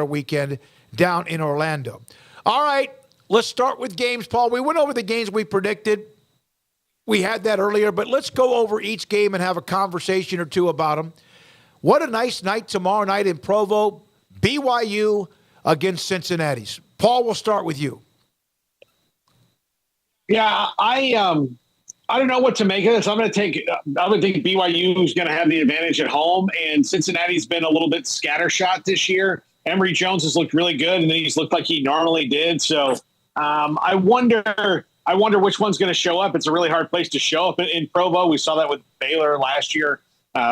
weekend down in Orlando. All right, let's start with games, Paul. We went over the games we predicted. We had that earlier, but let's go over each game and have a conversation or two about them. What a nice night tomorrow night in Provo. BYU against Cincinnati's. Paul, we'll start with you. Yeah, I don't know what to make of this. I would think BYU is going to have the advantage at home, and Cincinnati's been a little bit scattershot this year. Emory Jones has looked really good, and he's looked like he normally did. So I wonder which one's going to show up. It's a really hard place to show up in Provo. We saw that with Baylor last year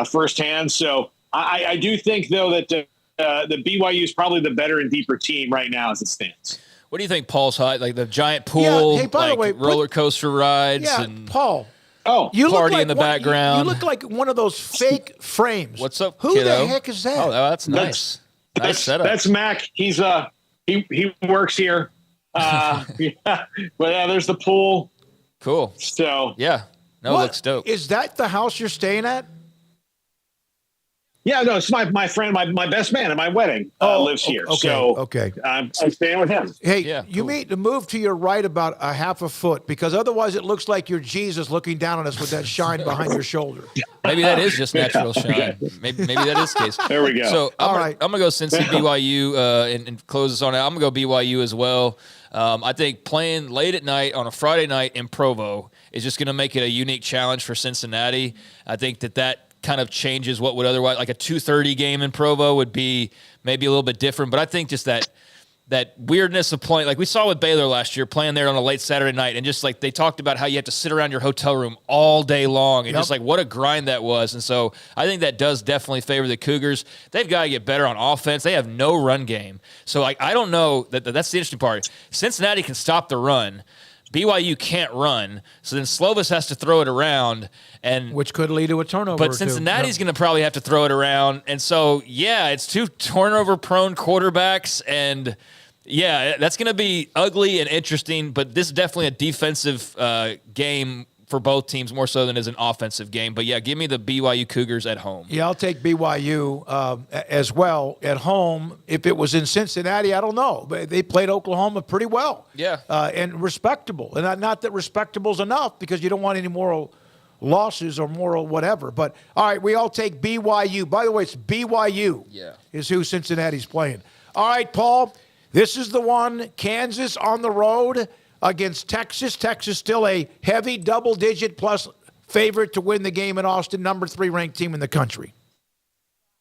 firsthand. So I do think, though, that the BYU is probably the better and deeper team right now as it stands. What do you think Paul's height? Like the giant pool, hey, by the way, roller coaster rides? Yeah, and Paul. Oh, you party like in the background. You look like one of those fake frames. What's up, Who kiddo? the heck is that? Oh, that's nice. Nice setup. That's Mac. He's he works here. But there's the pool. Cool. So yeah, it looks dope. Is that the house you're staying at? Yeah, no, it's my friend, my best man at my wedding lives here. Okay, so okay. I'm staying with him. Hey, Yeah, you need to move to your right about a half a foot because otherwise it looks like you're Jesus looking down on us with that shine behind your shoulder. Maybe that is just natural shine. Maybe that is the case. There we go. So All I'm right. going to go Cincy BYU and close this on out. I'm going to go BYU as well. I think playing late at night on a Friday night in Provo is just going to make it a unique challenge for Cincinnati. I think that kind of changes what would otherwise, like a 2:30 game in Provo would be maybe a little bit different. But I think just that weirdness of playing, like we saw with Baylor last year, playing there on a late Saturday night, and just like they talked about how you have to sit around your hotel room all day long, and just like what a grind that was. And so I think that does definitely favor the Cougars. They've got to get better on offense. They have no run game. So like I don't know, that's the interesting part. Cincinnati can stop the run. BYU can't run, so then Slovis has to throw it around, and which could lead to a turnover. But Cincinnati's going to probably have to throw it around, and so it's two turnover-prone quarterbacks, and that's going to be ugly and interesting. But this is definitely a defensive game for both teams more so than as an offensive game. But give me the BYU Cougars at home. Yeah, I'll take BYU as well at home. If it was in Cincinnati, I don't know. But they played Oklahoma pretty well. Yeah. And respectable. And not that respectable's enough because you don't want any moral losses or moral whatever. But, all right, we all take BYU. By the way, it's BYU is who Cincinnati's playing. All right, Paul, this is the one. Kansas on the road against Texas. Texas still a heavy double-digit plus favorite to win the game in Austin, number 3 ranked team in the country.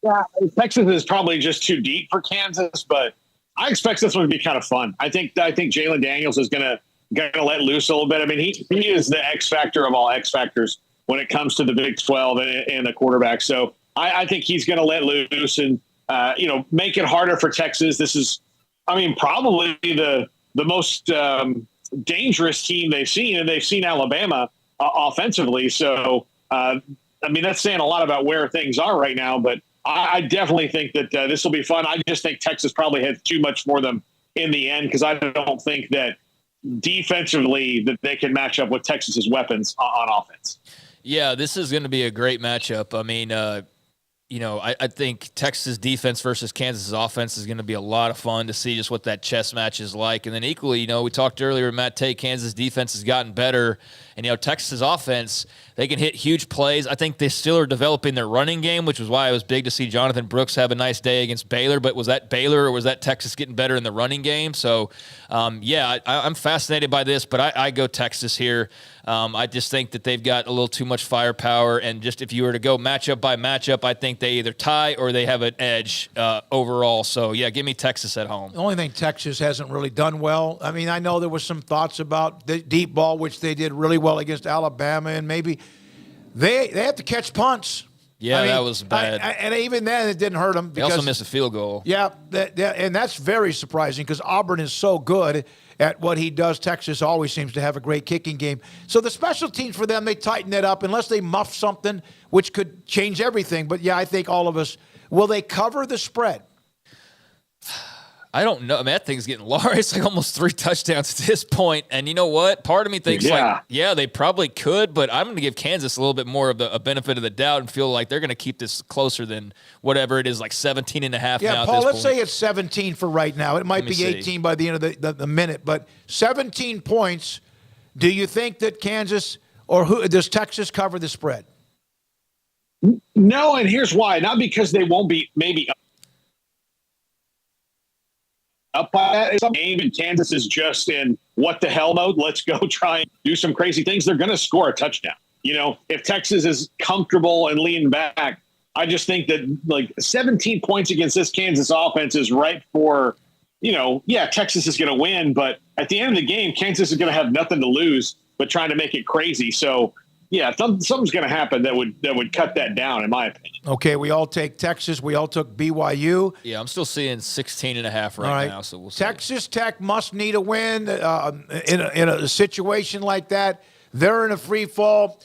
Yeah, Texas is probably just too deep for Kansas, but I expect this one to be kind of fun. I think Jalen Daniels is gonna let loose a little bit. I mean, he is the X factor of all X factors when it comes to the Big 12 and the quarterback. So I think he's gonna let loose and make it harder for Texas. This is, probably the most dangerous team they've seen, and they've seen Alabama offensively. So, that's saying a lot about where things are right now, but I definitely think that this will be fun. I just think Texas probably had too much for them in the end because I don't think that defensively that they can match up with Texas's weapons on offense. Yeah, this is going to be a great matchup. I think Texas defense versus Kansas offense is going to be a lot of fun to see just what that chess match is like. And then equally, we talked earlier, Matt Tate, Kansas defense has gotten better. And, Texas offense, they can hit huge plays. I think they still are developing their running game, which was why it was big to see Jonathan Brooks have a nice day against Baylor. But was that Baylor or was that Texas getting better in the running game? So, I'm fascinated by this, but I go Texas here. I just think that they've got a little too much firepower. And just if you were to go matchup by matchup, I think they either tie or they have an edge overall. So, give me Texas at home. The only thing Texas hasn't really done well, I know there was some thoughts about the deep ball, which they did really well against Alabama, and maybe they have to catch punts. Yeah, that was bad. And even then, it didn't hurt them. They also missed a field goal. Yeah, and that's very surprising because Auburn is so good at what he does. Texas always seems to have a great kicking game. So the special teams for them, they tighten it up unless they muff something, which could change everything. But, I think all of us, will they cover the spread? I don't know. I mean, that thing's getting large. It's like almost 3 touchdowns at this point. And you know what? Part of me thinks they probably could, but I'm going to give Kansas a little bit more of a benefit of the doubt and feel like they're going to keep this closer than whatever it is, like 17 and a half now. Yeah, Paul, let's say it's 17 for right now. It might be 18 by the end of the minute, but 17 points. Do you think that Kansas does Texas cover the spread? No, and here's why. Not because they won't be maybe up by that. Some game and Kansas is just in what the hell mode. Let's go try and do some crazy things. They're going to score a touchdown. If Texas is comfortable and leaning back, I just think that like 17 points against this Kansas offense is ripe for, Texas is going to win. But at the end of the game, Kansas is going to have nothing to lose but trying to make it crazy. So, yeah, something's going to happen that would cut that down, in my opinion. Okay, we all take Texas. We all took BYU. Yeah, I'm still seeing 16 and a half right now, so we'll see. Texas Tech must need a win in a situation like that. They're in a free fall.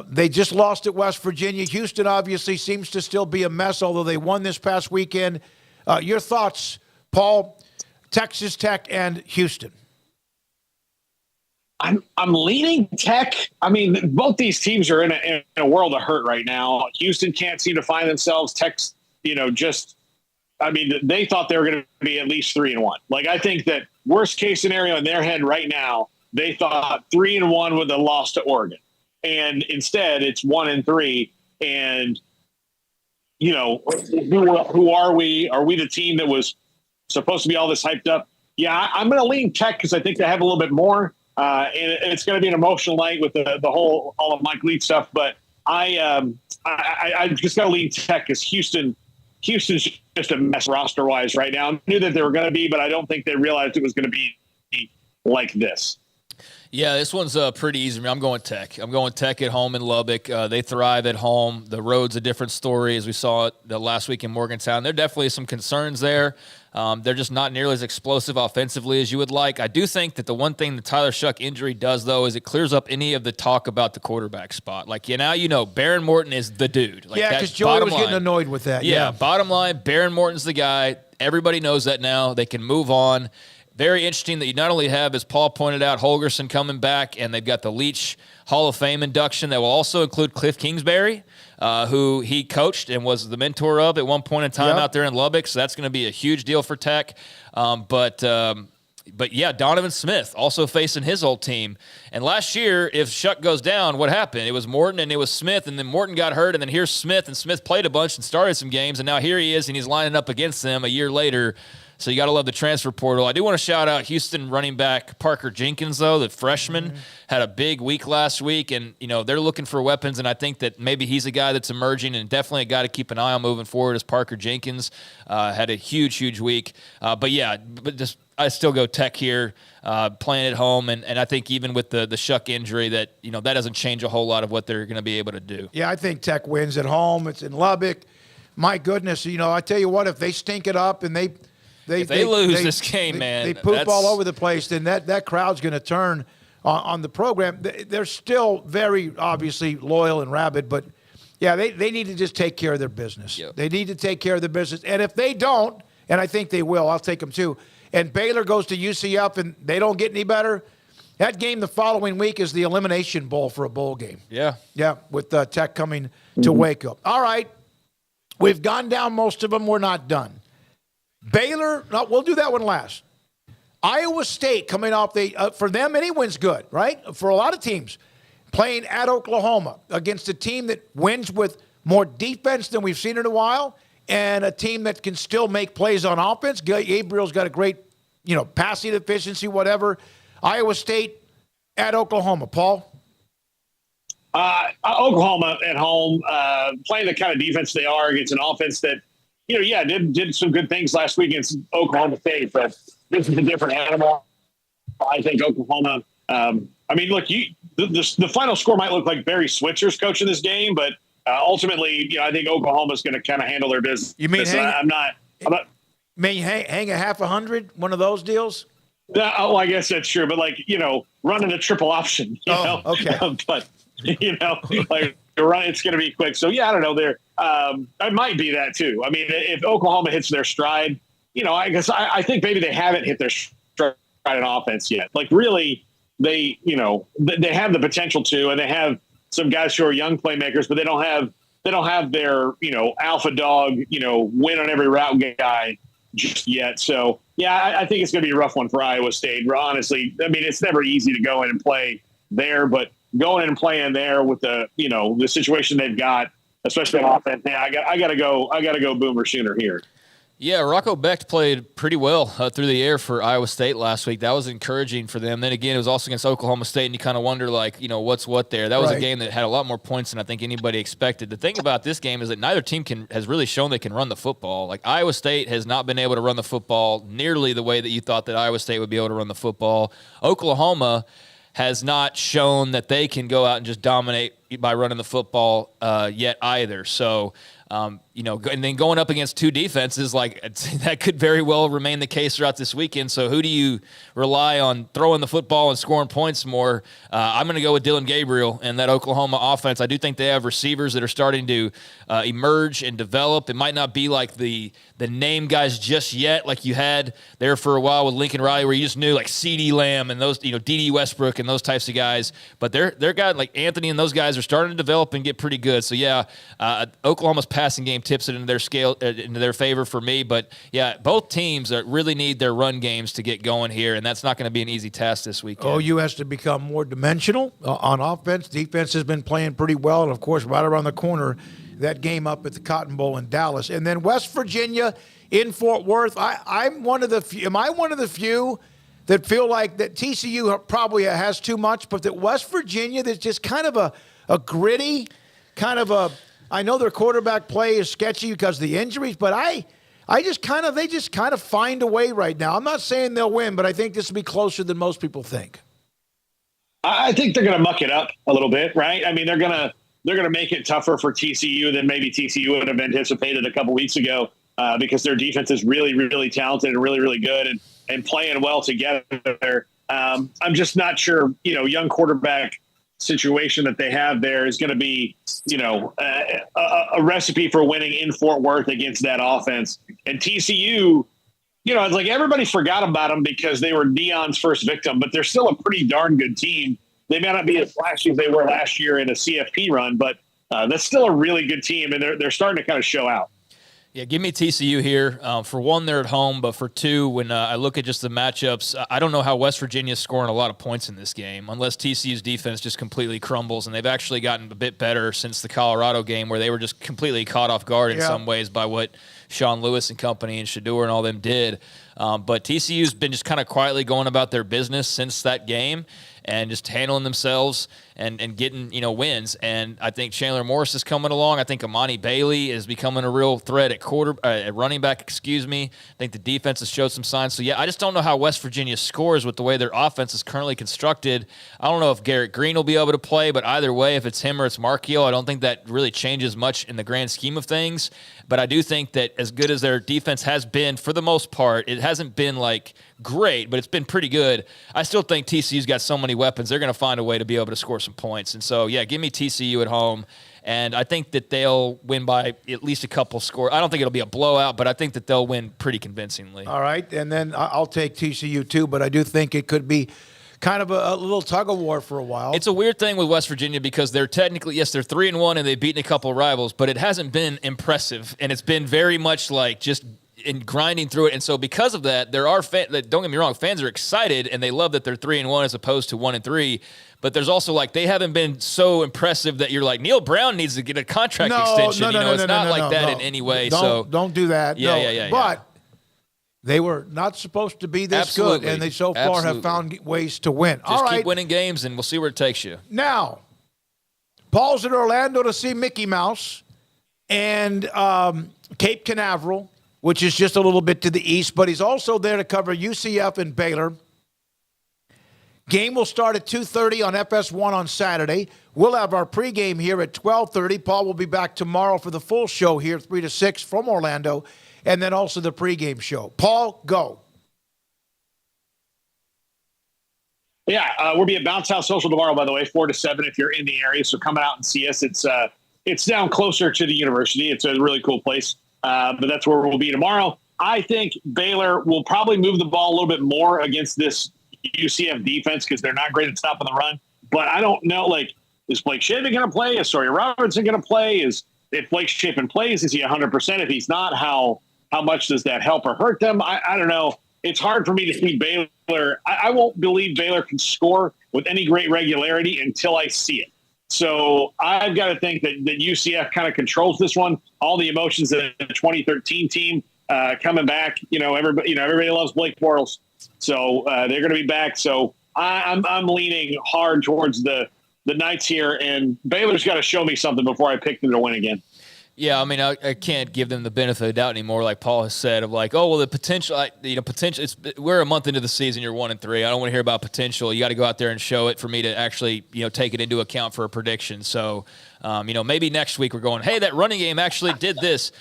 They just lost at West Virginia. Houston obviously seems to still be a mess, although they won this past weekend. Your thoughts, Paul, Texas Tech and Houston? I'm leaning Tech. I mean, both these teams are in a world of hurt right now. Houston can't seem to find themselves. Tech's, they thought they were going to be at least 3-1. Like, I think that worst case scenario in their head right now, they thought 3-1 with a loss to Oregon. And instead it's 1-3. And, who are we? Are we the team that was supposed to be all this hyped up? Yeah, I'm going to lean Tech because I think they have a little bit more. And it's going to be an emotional night with all of Mike Leach stuff. But I just got to lean Tech because Houston's just a mess roster wise right now. I knew that they were going to be, but I don't think they realized it was going to be like this. Yeah, this one's pretty easy. I'm going Tech. I'm going Tech at home in Lubbock. They thrive at home. The road's a different story, as we saw it the last week in Morgantown. There are definitely some concerns there. They're just not nearly as explosive offensively as you would like. I do think that the one thing the Tyler Shuck injury does, though, is it clears up any of the talk about the quarterback spot. Like, Baron Morton is the dude. Like, because Joey was getting annoyed with that. Yeah, bottom line, Baron Morton's the guy. Everybody knows that now. They can move on. Very interesting that you not only have, as Paul pointed out, Holgerson coming back, and they've got the Leach Hall of Fame induction that will also include Cliff Kingsbury, who he coached and was the mentor of at one point in time out there in Lubbock. So that's going to be a huge deal for Tech. But yeah, Donovan Smith also facing his old team. And last year, if Shuck goes down, what happened? It was Morton and it was Smith, and then Morton got hurt, and then here's Smith, and Smith played a bunch and started some games, and now here he is, and he's lining up against them a year later. So you got to love the transfer portal. I do want to shout out Houston running back Parker Jenkins, though, the freshman, had a big week last week, and they're looking for weapons, and I think that maybe he's a guy that's emerging and definitely a guy to keep an eye on moving forward as Parker Jenkins had a huge week. I still go Tech here, playing at home, and I think even with the Shuck injury that that doesn't change a whole lot of what they're going to be able to do. Yeah, I think Tech wins at home. It's in Lubbock. My goodness, I tell you what, if they stink it up and if they lose this game, man, they poop all over the place, then that crowd's going to turn on the program. They're still very obviously loyal and rabid, but yeah, they need to just take care of their business. Yep. They need to take care of their business, and if they don't, and I think they will, I'll take them too. And Baylor goes to UCF, and they don't get any better. That game the following week is the Elimination Bowl for a bowl game. Yeah, with Tech coming to Waco. All right, we've gone down most of them. We're not done. Baylor, no, we'll do that one last. Iowa State coming off for them, any win's good, right? For a lot of teams, playing at Oklahoma against a team that wins with more defense than we've seen in a while, and a team that can still make plays on offense. Gabriel's got a great, passing efficiency, whatever. Iowa State at Oklahoma. Paul? Oklahoma at home, playing the kind of defense they are against an offense that, did some good things last week against Oklahoma State, but this is a different animal. I think Oklahoma. Look, the final score might look like Barry Switzer's coaching this game, but ultimately, I think Oklahoma's going to kind of handle their business. You mean I'm not. Hang a half 100, one of those deals? I guess that's true, but running a triple option. Okay. But it's going to be quick. So I don't know. It might be that too. I mean, if Oklahoma hits their stride, I guess I think maybe they haven't hit their stride in offense yet. Like really, they have the potential to, and they have some guys who are young playmakers, but they don't have their alpha dog win on every route guy just yet. So yeah, I think it's going to be a rough one for Iowa State. Honestly, I mean, it's never easy to go in and play there, but going in and playing there with the the situation they've got, especially on offense, I got to go Boomer Sooner here. Yeah, Rocco Becht played pretty well through the air for Iowa State last week. That was encouraging for them. Then again, it was also against Oklahoma State, and you kind of wonder, what's what there. That was a game that had a lot more points than I think anybody expected. The thing about this game is that neither team has really shown they can run the football. Like, Iowa State has not been able to run the football nearly the way that you thought that Iowa State would be able to run the football. Oklahoma has not shown that they can go out and just dominate by running the football yet either. So, and then going up against two defenses, that could very well remain the case throughout this weekend. So who do you rely on throwing the football and scoring points more? I'm going to go with Dylan Gabriel and that Oklahoma offense. I do think they have receivers that are starting to emerge and develop. It might not be like the name guys just yet, like you had there for a while with Lincoln Riley, where you just knew like CeeDee Lamb and those, D.D. Westbrook and those types of guys. But they're guys like Anthony and those guys are starting to develop and get pretty good. So yeah, Oklahoma's passing game tips it into their favor for me. But yeah, both teams really need their run games to get going here, and that's not going to be an easy task this weekend. OU has to become more dimensional on offense. Defense has been playing pretty well, and of course, right around the corner, that game up at the Cotton Bowl in Dallas, and then West Virginia in Fort Worth. I'm one of the few. Am I one of the few that feel like that TCU probably has too much, but that West Virginia, that's just kind of a gritty, kind of a. I know their quarterback play is sketchy because of the injuries, but they just kind of find a way right now. I'm not saying they'll win, but I think this will be closer than most people think. I think they're going to muck it up a little bit, right? I mean, they're going to make it tougher for TCU than maybe TCU would have anticipated a couple weeks ago because their defense is really, really talented and really, really good and playing well together. I'm just not sure, young quarterback situation that they have there is going to be, a recipe for winning in Fort Worth against that offense. And TCU, it's like everybody forgot about them because they were Neon's first victim, but they're still a pretty darn good team. They may not be as flashy as they were last year in a CFP run, but that's still a really good team, and they're starting to kind of show out. Yeah, give me TCU here. For one, they're at home, but for two, when I look at just the matchups, I don't know how West Virginia's scoring a lot of points in this game unless TCU's defense just completely crumbles, and they've actually gotten a bit better since the Colorado game where they were just completely caught off guard in some ways by what Sean Lewis and company and Shador and all them did. But TCU's been just kind of quietly going about their business since that game and just handling themselves and getting, wins. And I think Chandler Morris is coming along. I think Amani Bailey is becoming a real threat at running back, I think the defense has showed some signs. So, yeah, I just don't know how West Virginia scores with the way their offense is currently constructed. I don't know if Garrett Green will be able to play, but either way, if it's him or it's Markio, I don't think that really changes much in the grand scheme of things. But I do think that as good as their defense has been, for the most part, it hasn't been like great, but it's been pretty good. I still think TCU's got so many weapons, they're going to find a way to be able to score some points. And so, yeah, give me TCU at home. And I think that they'll win by at least a couple scores. I don't think it'll be a blowout, but I think that they'll win pretty convincingly. All right, and then I'll take TCU too, but I do think it could be kind of a little tug of war for a while. It's a weird thing with West Virginia because they're technically, yes, they're 3-1 and they've beaten a couple of rivals, but it hasn't been impressive, and it's been very much like just in grinding through it. And so because of that, there are don't get me wrong, fans are excited and they love that they're 3-1 as opposed to 1-3. But there's also like they haven't been so impressive that you're like Neil Brown needs to get a contract extension. It's not like that in any way. Don't do that. Yeah. But they were not supposed to be this good, and they so far have found ways to win. Just keep winning games, and we'll see where it takes you. Now, Paul's in Orlando to see Mickey Mouse and Cape Canaveral, which is just a little bit to the east, but he's also there to cover UCF and Baylor. Game will start at 2:30 on FS1 on Saturday. We'll have our pregame here at 12:30. Paul will be back tomorrow for the full show here, 3 to 6 from Orlando, and then also the pregame show. Paul, go. Yeah, we'll be at Bounce House Social tomorrow, by the way, 4 to 7 if you're in the area. So come out and see us. It's down closer to the university. It's a really cool place. But that's where we'll be tomorrow. I think Baylor will probably move the ball a little bit more against this UCF defense because they're not great at stopping the run. But I don't know, like, is Blake Shapen going to play? Is Sawyer Robertson going to play? If Blake Shapen plays, is he 100%? If he's not, how much does that help or hurt them? I don't know. It's hard for me to see Baylor. I won't believe Baylor can score with any great regularity until I see it. So I've got to think that UCF kind of controls this one. All the emotions of the 2013 team coming back. Everybody loves Blake Bortles, so they're going to be back. So I'm leaning hard towards the Knights here, and Baylor's got to show me something before I pick them to win again. Yeah, I mean, I can't give them the benefit of the doubt anymore, like Paul has said, of like, oh, well, the potential, potential. We're a month into the season, you're 1-3. I don't want to hear about potential. You got to go out there and show it for me to actually, take it into account for a prediction. So, maybe next week we're going, hey, that running game actually did this.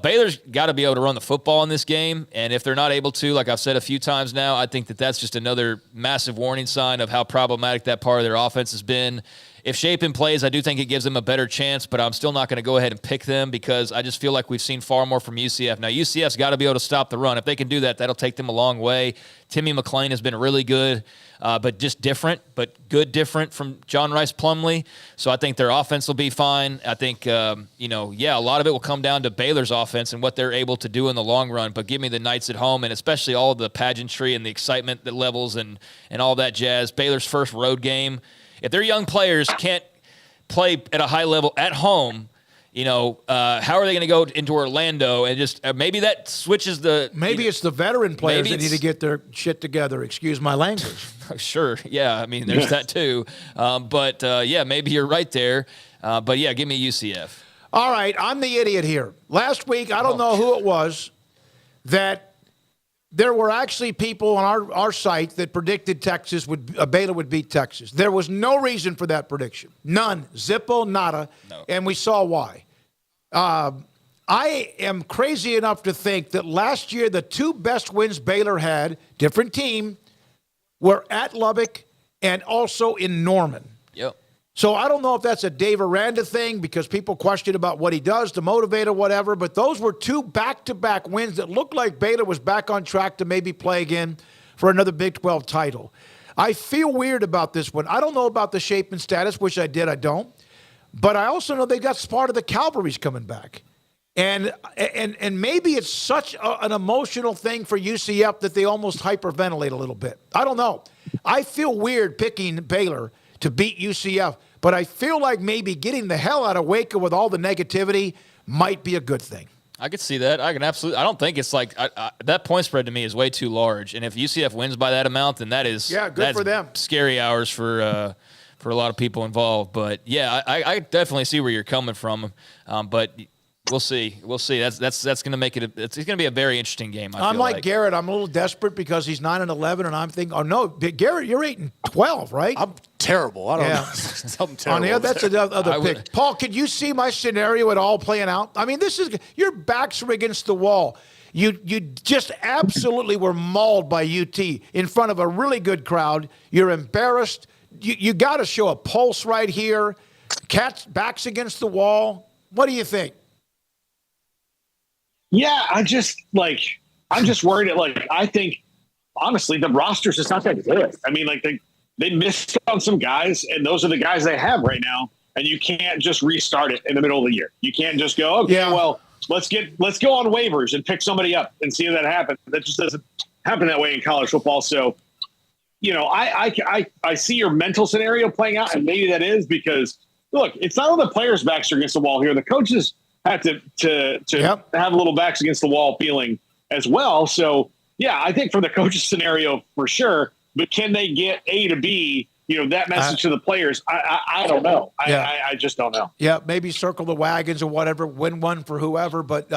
Baylor's got to be able to run the football in this game, and if they're not able to, like I've said a few times now, I think that's just another massive warning sign of how problematic that part of their offense has been. If Shapen plays, I do think it gives them a better chance, but I'm still not going to go ahead and pick them because I just feel like we've seen far more from UCF. Now, UCF's got to be able to stop the run. If they can do that, that'll take them a long way. Timmy McClain has been really good, but just different, but good different from John Rice Plumlee. So I think their offense will be fine. I think, a lot of it will come down to Baylor's offense and what they're able to do in the long run. But give me the Knights at home, and especially all the pageantry and the excitement that levels and all that jazz. Baylor's first road game. If their young players can't play at a high level at home, how are they going to go into Orlando and just maybe that switches the – Maybe it's the veteran players that need to get their shit together. Excuse my language. Sure. Yeah, I mean, there's that too. Maybe you're right there. Give me UCF. All right, I'm the idiot here. Last week, I don't know who it was, that there were actually people on our site that predicted Baylor would beat Texas. There was no reason for that prediction. None. Zippo, nada. No. And we saw why. I am crazy enough to think that last year the two best wins Baylor had, different team, were at Lubbock and also in Norman. Yep. So I don't know if that's a Dave Aranda thing because people question about what he does to motivate or whatever, but those were two back-to-back wins that looked like Baylor was back on track to maybe play again for another Big 12 title. I feel weird about this one. I don't know about the shape and status, which I don't. But I also know they got part of the Calvary's coming back. And maybe it's such an emotional thing for UCF that they almost hyperventilate a little bit. I don't know. I feel weird picking Baylor to beat UCF, but I feel like maybe getting the hell out of Waco with all the negativity might be a good thing. I could see that. I don't think it's like that point spread to me is way too large. And if UCF wins by that amount, then that's for them. Scary hours for a lot of people involved. But I definitely see where you're coming from. But we'll see. That's going to make it. It's going to be a very interesting game. I'm like Garrett. I'm a little desperate because he's 9-11, and I'm thinking, oh no, Garrett, you're 8-12, right? I'm terrible. I don't know. Something terrible. That's another pick. Paul, could you see my scenario at all playing out? I mean, your backs are against the wall. You just absolutely were mauled by UT in front of a really good crowd. You're embarrassed. You got to show a pulse right here. Cat's backs against the wall. What do you think? Yeah, I'm just worried. I think, honestly, the roster's just not that good. I mean, they missed on some guys, and those are the guys they have right now. And you can't just restart it in the middle of the year. You can't just go, well, let's go on waivers and pick somebody up and see if that happens. That just doesn't happen that way in college football. So, I see your mental scenario playing out, and maybe that is because, look, it's not only the players' backs are against the wall here. The coaches have to have a little backs against the wall feeling as well. So, yeah, I think for the coaches scenario for sure, but can they get A to B, that message to the players? I don't know. I just don't know. Yeah, maybe circle the wagons or whatever, win one for whoever. But,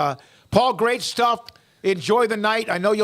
Paul, great stuff. Enjoy the night. I know you'll be